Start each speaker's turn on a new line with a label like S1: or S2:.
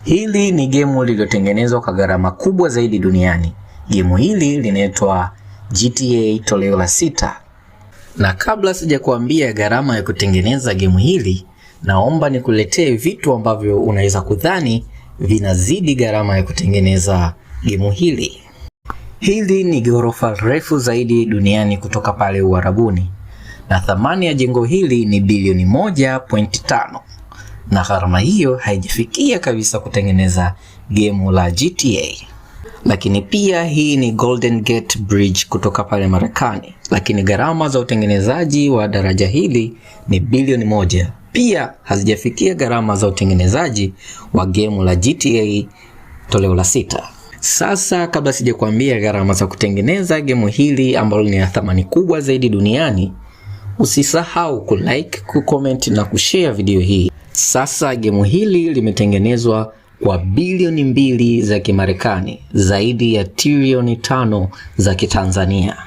S1: Hili ni gemu lililotengenezwa kwa gharama kubwa zaidi duniani. Gemu hili linaitwa GTA toleo la 6. Na kabla sijakuambia gharama ya kutengeneza gemu hili, naomba nikuletee vitu ambavyo unaweza kudhani vinazidi gharama ya kutengeneza gemu hili. Hili ni ghorofa refu zaidi duniani kutoka pale Uarabuni, na thamani ya jengo hili ni bilioni 1.5, na gharama hiyo haijafikia kabisa kutengeneza gemu la GTA. Lakini pia hii ni Golden Gate Bridge kutoka pale Marekani, lakini gharama za utengenezaji wa daraja hili ni bilioni 1. Pia hazijafikia gharama za utengenezaji wa gemu la GTA toleo la 6. Sasa kabla sijakwambia gharama za kutengeneza gemu hili ambalo ni ya thamani kubwa zaidi duniani, usisahau kulike, kucomment na kushare video hii. Sasa gemu hili limetengenezwa kwa bilioni 2 za Kimarekani, zaidi ya trilioni 5 za Kitanzania.